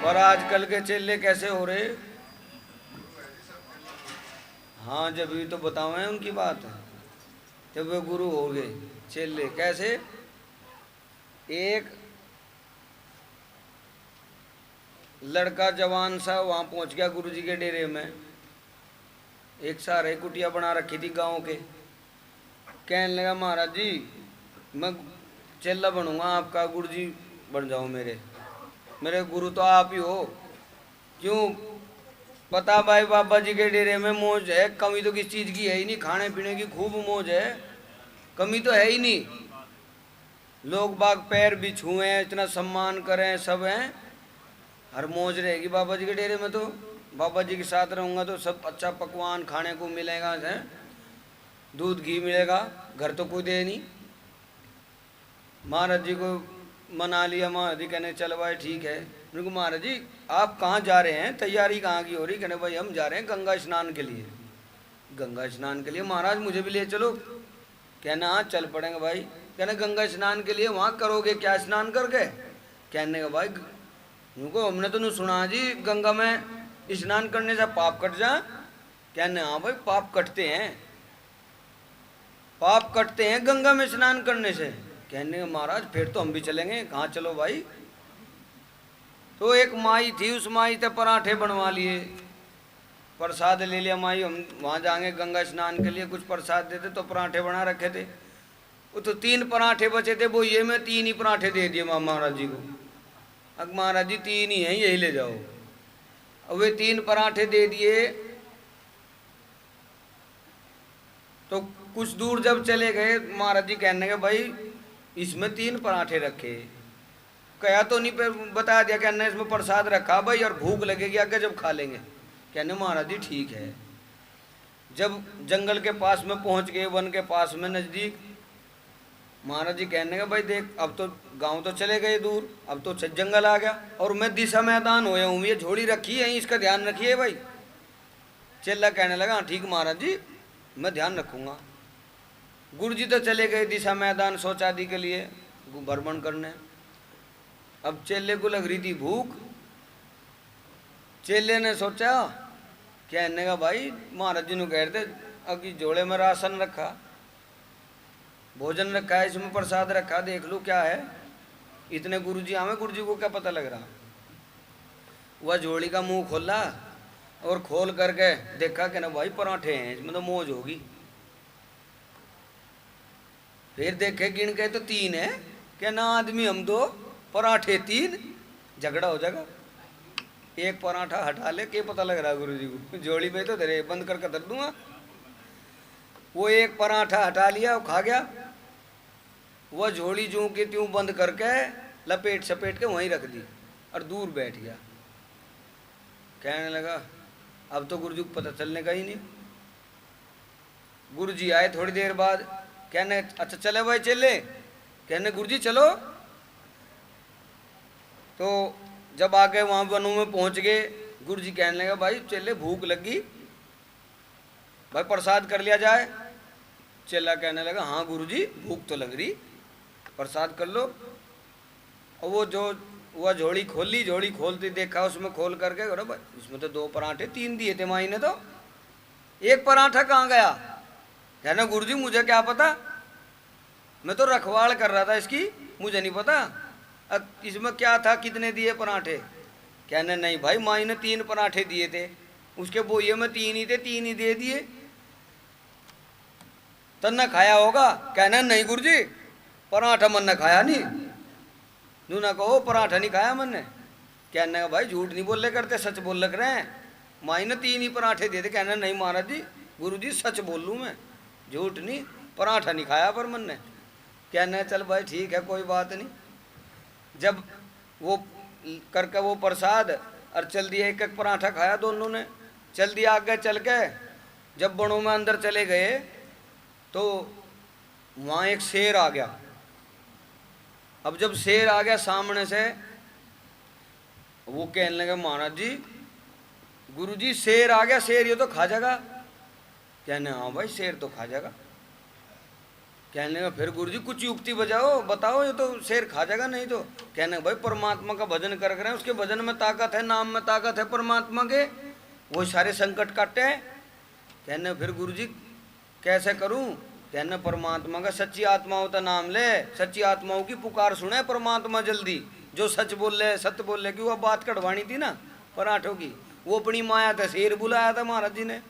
और आजकल के चेले कैसे हो रहे? हाँ, जब भी तो बताओ उनकी बात। जब वे गुरु हो गए, चेले कैसे? एक लड़का जवान सा वहां पहुंच गया गुरु जी के डेरे में। एक सारे कुटिया बना रखी थी गांव के। कहने लगा, महाराज जी मैं चेला बनूंगा आपका, गुरु जी बन जाओ मेरे। मेरे गुरु तो आप ही हो। क्यों? पता भाई, बाबा जी के डेरे में मौज है, कमी तो किस चीज की है ही नहीं, खाने पीने की खूब मौज है, कमी तो है ही नहीं। लोग बाग पैर भी छुए, इतना सम्मान करें, सब हैं, हर मौज रहेगी बाबा जी के डेरे में। तो बाबा जी के साथ रहूंगा तो सब अच्छा पकवान खाने को मिलेगा है, दूध घी मिलेगा, घर तो कोई दे नहीं। महाराज जी को मना लिया। महाराज जी कहने चल भाई ठीक है। उनको, महाराज जी आप कहाँ जा रहे हैं, तैयारी कहाँ की हो रही? कहने भाई हम जा रहे हैं गंगा स्नान के लिए। गंगा स्नान के लिए? महाराज मुझे भी ले चलो। कहना हाँ चल पड़ेंगे भाई। कहने गंगा स्नान के लिए वहाँ करोगे क्या स्नान करके? कहने का भाई उनको हमने तो नहीं सुना जी गंगा में स्नान करने से पाप कट जा। कहने हाँ भाई पाप कटते हैं, पाप कटते हैं गंगा में स्नान करने से। कहने का महाराज फिर तो हम भी चलेंगे। कहाँ चलो भाई? तो एक माई थी, उस माई से पराठे बनवा लिए, प्रसाद ले लिया। माई हम वहाँ जाएंगे गंगा स्नान के लिए, कुछ प्रसाद देते, तो पराठे बना रखे थे। वो तो 3 पराठे बचे थे, वो ये मैं 3 ही पराठे दे दिए महाराज जी को। अब महाराज जी 3 ही हैं, यही ले जाओ। अब वे 3 पराठे दे दिए। तो कुछ दूर जब चले गए, महाराज जी कहने के भाई इसमें 3 पराठे रखे। कहा तो नहीं, पे बता दिया कहना इसमें प्रसाद रखा भाई, और भूख लगेगी आगे जब खा लेंगे। कहने महाराज जी ठीक है। जब जंगल के पास में पहुंच गए, वन के पास में नजदीक, महाराज जी कहने का भाई देख अब तो गांव तो चले गए दूर, अब तो जंगल आ गया, और मैं दिशा मैदान होया हूँ, ये झोली रखी है, इसका ध्यान रखिए भाई। चेला कहने लगा हाँ ठीक महाराज जी मैं ध्यान रखूंगा। गुरु जी तो चले गए दिशा मैदान शौचादि के लिए भ्रमण करने। अब चेले को लग रही थी भूख। चेले ने सोचा, कहने का भाई महाराज जी ने कह रहे थे अभी जोड़े में राशन रखा, भोजन रखा है, इसमें प्रसाद रखा, देख लो क्या है। इतने गुरु जी हमें, गुरु जी को क्या पता लग रहा। वह झोली का मुंह खोला और खोल करके देखा कि ना भाई पराठे हैं, इसमें तो मौज होगी। फिर देखे गिन के तो 3 है। क्या ना आदमी हम 2, पराठे 3, झगड़ा हो जाएगा। एक पराठा हटा ले, क्या पता लग रहा गुरु जी को, जोड़ी में तो धरे बंद करके धर दूंगा। वो एक पराठा हटा लिया, वो खा गया। वह झोली जूं की त्यों बंद करके लपेट सपेट के वहीं रख दी और दूर बैठ गया। कहने लगा अब तो गुरु जी को पता चलने का ही नहीं। गुरु जी आए थोड़ी देर बाद, कहने अच्छा चले भाई चले। कहने गुरु जी चलो। तो जब आके वहां वनों में पहुंच गए, गुरु जी कहने लगा भाई चले भूख लगी, भाई प्रसाद कर लिया जाए। चेला कहने लगा हाँ गुरु जी भूख तो लग रही, प्रसाद कर लो। और वो जो वह झोली खोली, झोली खोलती देखा, उसमें खोल करके अरे भाई इसमें तो 2 पराठे 3 दिए थे माई ने, तो एक पराठा कहाँ गया? कहना गुरु जी मुझे क्या पता, मैं तो रखवाड़ कर रहा था इसकी, मुझे नहीं पता अब इसमें क्या था, कितने दिए पराठे। कहने नहीं भाई माई ने 3 पराठे दिए थे, उसके बोइये में 3 ही थे, 3 ही दे दिए, तन्ना खाया होगा। कहना नहीं गुरु जी पराठा मन ने खाया नहीं। नूना कहो पराठा नहीं खाया मन ने। कहने का भाई झूठ नहीं बोले करते, सच बोल लग रहे हैं, माई ने 3 ही पराठे दिए थे। कहना नहीं महाराज जी गुरु जी सच बोल लूँ मैं, झूठ नहीं, पराठा नहीं खाया पर मन ने। कहना चल भाई ठीक है कोई बात नहीं। जब वो करके वो प्रसाद और चल दिया, एक एक पराठा खाया दोनों ने, चल दिया आगे। चल के जब बनों में अंदर चले गए तो वहाँ एक शेर आ गया। अब जब शेर आ गया सामने से, वो कहने लगे महाराज जी गुरु जी शेर आ गया, शेर ये तो खा जाएगा। कहने हाँ भाई शेर तो खा जाएगा। कहने का फिर गुरु जी कुछ युक्ति बजाओ, बताओ, ये तो शेर खा जाएगा नहीं तो। कहने का भाई परमात्मा का भजन कर रहे हैं, उसके भजन में ताकत है, नाम में ताकत है परमात्मा के, वो सारे संकट काटे हैं। कहने फिर गुरु जी कैसे करूं? कहने परमात्मा का सच्ची आत्माओं का नाम ले, सच्ची आत्माओं की पुकार सुने परमात्मा जल्दी। जो सच बोल रहे, सत्य बोल रहे, कि वो बात कढ़वानी थी ना पराठों की, वो अपनी माया था, शेर बुलाया था महाराज जी ने।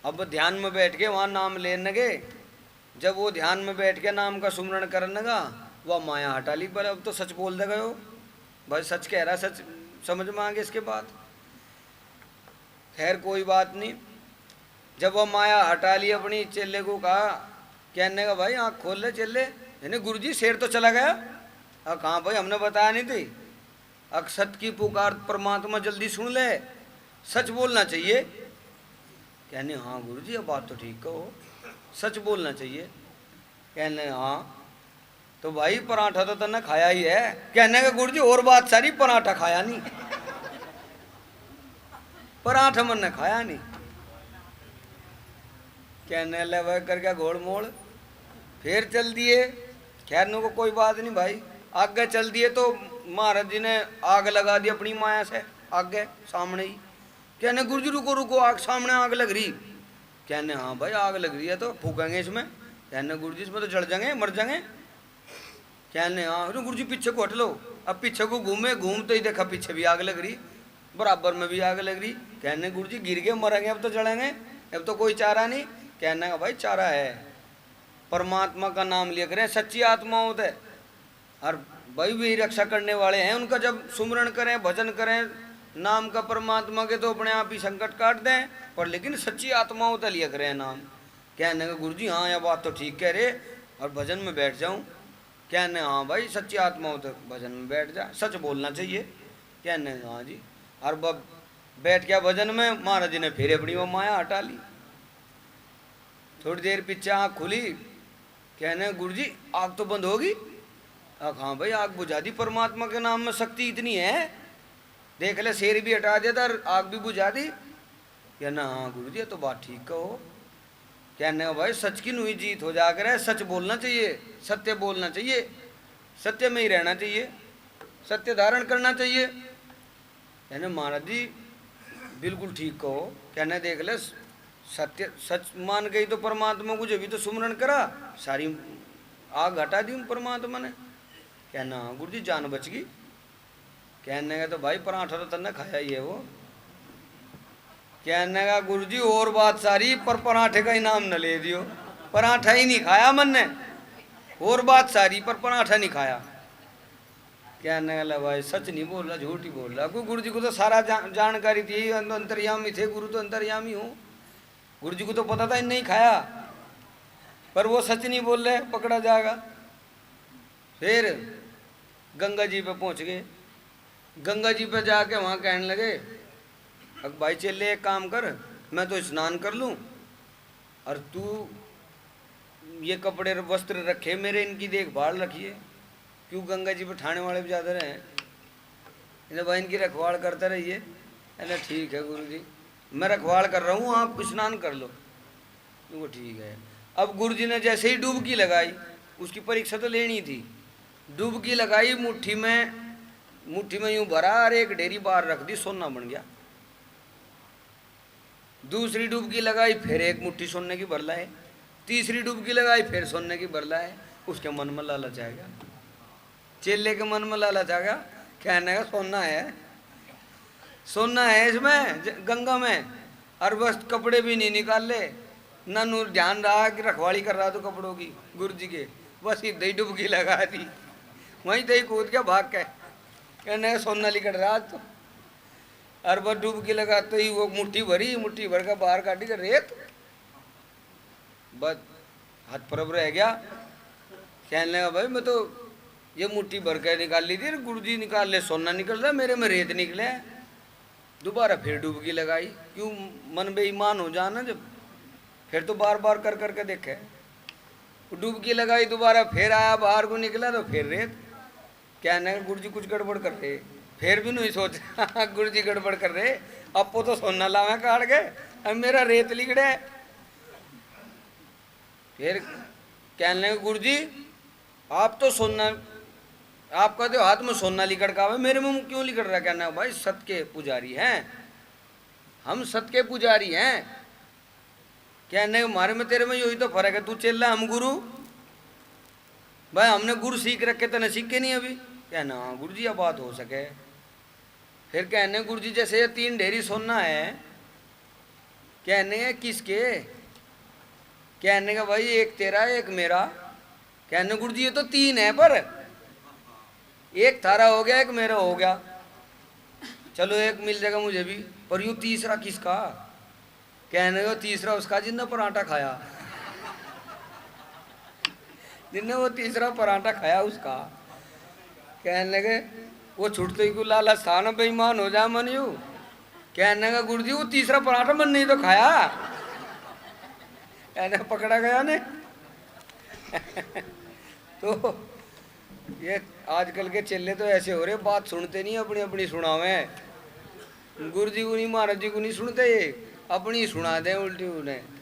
अब ध्यान में बैठ के वहाँ नाम लेने गए, जब वो ध्यान में बैठ के नाम का सुमरण करने लगा, वह माया हटा ली। पर अब तो सच बोल दे गए हो भाई, सच कह रहा, सच समझ में आ गया इसके बाद। खैर कोई बात नहीं, जब वह माया हटा ली अपनी, चेले को कहा, कहने का भाई आँख खोल ले चेले। यानी गुरु जी शेर तो चला गया। अब कहाँ भाई, हमने बताया नहीं थी? अक्षत की पुकार परमात्मा जल्दी सुन ले, सच बोलना चाहिए। कहने हाँ गुरु जी, अब बात तो ठीक कहो, सच बोलना चाहिए। कहने हाँ तो भाई पराठा तो तन्ने खाया ही है। कहने का गुरु जी और बात सारी, पराठा खाया नहीं, पराठा मन ने खाया नहीं। कहने ले वह करके घोड़ मोड़ फिर चल दिए। खैर नो को कोई बात नहीं भाई, आगे चल दिए तो महाराज जी ने आग लगा दी अपनी माया से, आगे सामने ही। कहने गुरु जी रुको रुको, आग सामने आग लग रही। कहने हाँ भाई आग लग रही है तो फूकेंगे इसमें। कहने गुरु जी इसमें तो जल जाएंगे, मर जाएंगे। कहने हाँ गुरु जी पीछे को हट लो। अब पीछे को घूमते ही देखा पीछे भी आग लग रही, बराबर में भी आग लग रही। कहने गुरु जी गिर गए, मरेंगे, अब तो जलेंगे, अब तो कोई चारा नहीं। कहने का भाई चारा है, परमात्मा का नाम लिया करें, सच्ची आत्मा होते है और भाई भी रक्षा करने वाले हैं, उनका जब सुमरण करें, भजन करें नाम का परमात्मा के, तो अपने आप ही संकट काट दें। पर लेकिन सच्ची आत्माओं का लिया करें नाम। कहने का गुरु जी हाँ यह बात तो ठीक कह रहे, और भजन में बैठ जाऊं। कहने हाँ भाई सच्ची आत्माओं तक भजन में बैठ जा, सच बोलना चाहिए। कहने हाँ जी, और बैठ गया भजन में। महाराज जी ने फिर अपनी वो माया हटा ली। थोड़ी देर पीछे आँख खुली। कहने गुरु जी आग तो बंद होगी। हाँ भाई आग बुझा दी, परमात्मा के नाम में शक्ति इतनी है, देख ले शेर भी हटा दिया था और आग भी बुझा दी। कहना हाँ गुरु जी तो बात ठीक कहो। कहने भाई सच की नुई जीत हो जाकर है, सच बोलना चाहिए, सत्य बोलना चाहिए, सत्य में ही रहना चाहिए, सत्य धारण करना चाहिए। कहने महाराज जी बिल्कुल ठीक कहो। कहने देख ले सत्य सच मान गई तो परमात्मा को जब भी तो सुमरण करा, सारी आग हटा दी परमात्मा ने। कहना हाँ गुरु जी जान बच गई। कहने का तो भाई पराठा तो तन्ने खाया ही है वो। कहने का गुरु जी और बात सारी, पर पराठे का इनाम न ले दियो, पराठा ही नहीं खाया मन ने, और बात सारी पर पराठा नहीं खाया। कहने का भाई सच नहीं बोल रहा, झूठ ही बोल रहा। क्योंकि गुरु जी को तो सारा जानकारी थी, अंतर्यामी थे गुरु, तो अंतर्यामी हूँ, गुरु जी को तो पता था नहीं खाया, पर वो सच नहीं बोल रहे, पकड़ा जाएगा। फिर गंगा जी पे पहुंच गए। गंगा जी पे जाके वहाँ कहने लगे, अब भाई चले एक काम कर, मैं तो स्नान कर लूँ और तू ये कपड़े वस्त्र रखे मेरे, इनकी देखभाल रखिए। क्यों गंगा जी पे ठाणे वाले भी ज़्यादा रहे, इन्हें भाई इनकी रखवाल करते रहिए। अरे ठीक है गुरु जी, मैं रखवाल कर रहा हूँ, आप स्नान कर लो। वो ठीक है। अब गुरु जी ने जैसे ही डुबकी लगाई, उसकी परीक्षा तो लेनी थी, डुबकी लगाई, मुट्ठी में यूं भरा और एक ढेरी बाहर रख दी, सोना बन गया। दूसरी डुबकी लगाई, फिर एक मुट्ठी सोने की भर लाए। तीसरी डुबकी लगाई, फिर सोने की भर लाए। उसके मन में लालच आ गया, चेले के मन में लालच आ गया। कहने का सोना है, सोना है इसमें गंगा में, और बस कपड़े भी नहीं निकाल ले, ना नूर ध्यान रहा कि रखवाली कर रहा तो कपड़ों की गुरु जी के, बस इधर ही डुबकी लगा दी, वहीं दही कूद के भाग के। कहने का सोना निकल रहा आज तो, और बस डुबकी लगाते ही वो मुट्ठी भरी, मुट्ठी भर का बाहर काटी कर रेत, बस हाथ परब रह गया। कहने लगा भाई मैं तो ये मुट्ठी भर के निकाल ली थी, गुरु जी निकाल ले सोना निकल रहा, मेरे में रेत निकले। दोबारा फिर डुबकी लगाई, क्यों मन बेईमान हो जाना जब, फिर तो बार बार कर करके देखे। डुबकी लगाई, दोबारा फिर आया, बाहर को निकला तो फिर रेत। कहने का गुरु जी कुछ गड़बड़ कर रहे, फिर भी नहीं सोच गुरु जी गड़बड़ कर रहे, अब तो सोना लावे काट के, अब मेरा रेत लिगड़े। फिर कहने लगे गुरु जी आप तो सोना, आप कहते हो हाथ में सोना लिकड़ का है, मेरे मुंह में क्यों लिकड़ रहा है? कहना भाई सत्य के पुजारी हैं हम, सत्य के पुजारी हैं। कहने हमारे में तेरे में यही तो फर्क है, तू चल रहा हम गुरु। भाई हमने गुरु सीख रखे तो न सीखे नहीं अभी। कहना हाँ गुरु जी अब बात हो सके। फिर कहने गुरु जी जैसे ये 3 ढेरी सोना है, कहने किसके? कहने का भाई एक तेरा एक मेरा। कहने गुरु जी ये तो 3 है, पर एक थारा हो गया एक मेरा हो गया, चलो एक मिल जाएगा मुझे भी, पर यूं तीसरा किसका? कहने को तीसरा उसका जिसने पराठा खाया जिसने वो तीसरा पराठा खाया उसका। कहने लगे वो छुटते ही को लालच था ना, बेईमान हो जा मन यू। कहने का गुरु जी वो तीसरा पराठा मन नहीं तो खाया। कहने पकड़ा गया ने तो ये आजकल के चेले तो ऐसे हो रहे, बात सुनते नहीं, अपनी अपनी सुनावे। गुरु जी को नहीं महाराज जी को नहीं सुनते, ये अपनी सुना दे उल्टी उन्हें।